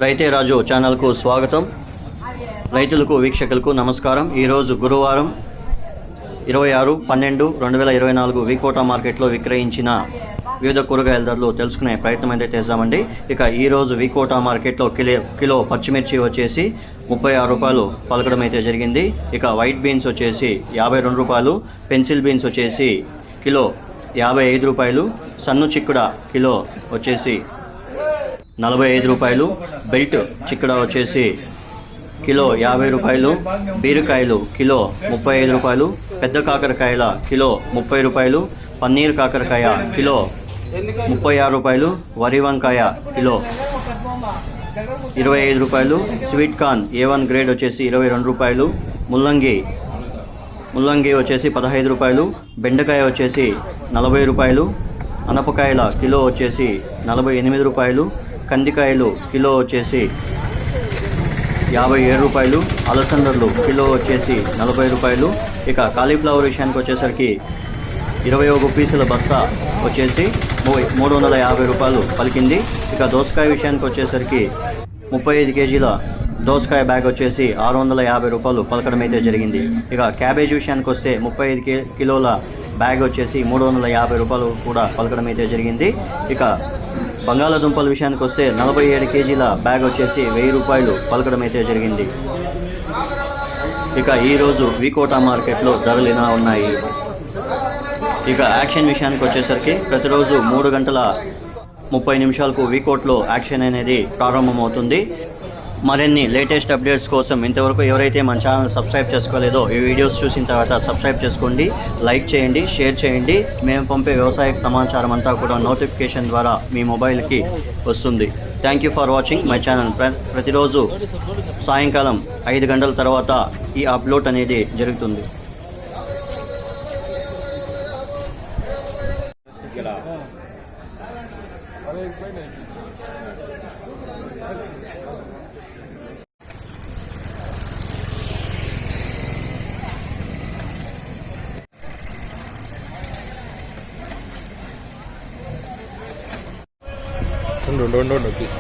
రైతే రాజు ఛానల్కు స్వాగతం. రైతులకు వీక్షకులకు నమస్కారం. ఈరోజు గురువారం 26/12/2024 వికోట మార్కెట్లో విక్రయించిన వివిధ కూరగాయల ధరలు తెలుసుకునే ప్రయత్నం అయితే చేద్దామండి. ఇక ఈరోజు వికోట మార్కెట్లో కిలో పచ్చిమిర్చి వచ్చేసి 36 రూపాయలు పలకడం అయితే జరిగింది. ఇక వైట్ బీన్స్ వచ్చేసి 52 రూపాయలు, పెన్సిల్ బీన్స్ వచ్చేసి కిలో 55 రూపాయలు, సన్ను చిక్కుడ కిలో వచ్చేసి 45 రూపాయలు, బెల్ట్ చిక్కుడ వచ్చేసి కిలో 50 రూపాయలు, బీరకాయలు కిలో 35 రూపాయలు, పెద్ద కాకరకాయల కిలో 30 రూపాయలు, పన్నీర్ కాకరకాయ కిలో 36 రూపాయలు, వరి వంకాయ కిలో 25 రూపాయలు, స్వీట్ కార్న్ A1 గ్రేడ్ వచ్చేసి 22 రూపాయలు, ముల్లంగి వచ్చేసి 15 రూపాయలు, బెండకాయ వచ్చేసి 40 రూపాయలు, అనపకాయల కిలో వచ్చేసి 48 రూపాయలు, కందికాయలు కిలో వచ్చేసి 57 రూపాయలు, అలసందర్లు కిలో వచ్చేసి 40 రూపాయలు. ఇక కాలీఫ్లవర్ విషయానికి వచ్చేసరికి 21 పీసుల బస్తా వచ్చేసి 350 రూపాయలు పలికింది. ఇక దోసకాయ విషయానికి వచ్చేసరికి 35 కేజీల దోసకాయ బ్యాగ్ వచ్చేసి 650 రూపాయలు పలకడం అయితే జరిగింది. ఇక క్యాబేజ్ విషయానికి వస్తే 35 కిలోల బ్యాగ్ వచ్చేసి 350 రూపాయలు కూడా పలకడం అయితే జరిగింది. ఇక బంగాళాదుంపల విషయానికి వస్తే 47 కేజీల బ్యాగ్ వచ్చేసి 1000 రూపాయలు పలకడం అయితే జరిగింది. ఇక ఈరోజు వికోట మార్కెట్లో ధరలు ఎలా ఉన్నాయి? ఇక యాక్షన్ విషయానికి వచ్చేసరికి ప్రతిరోజు 3 గంటల 30 నిమిషాలకు వికోట్లో యాక్షన్ అనేది ప్రారంభమవుతుంది. మరిన్ని లేటెస్ట్ అప్డేట్స్ కోసం ఇంతవరకు ఎవరైతే మన ఛానల్ సబ్స్క్రైబ్ చేసుకోలేదో ఈ వీడియోస్ చూసిన తర్వాత సబ్స్క్రైబ్ చేసుకోండి, లైక్ చేయండి, షేర్ చేయండి. మేము పంపే వ్యవసాయ సమాచారం అంతా కూడా నోటిఫికేషన్ ద్వారా మీ మొబైల్కి వస్తుంది. Thank you for watching my channel. ప్రతిరోజు సాయంకాలం 5 గంటల తర్వాత ఈ అప్లోడ్ అనేది జరుగుతుంది. ఉండు ప్లీజ్.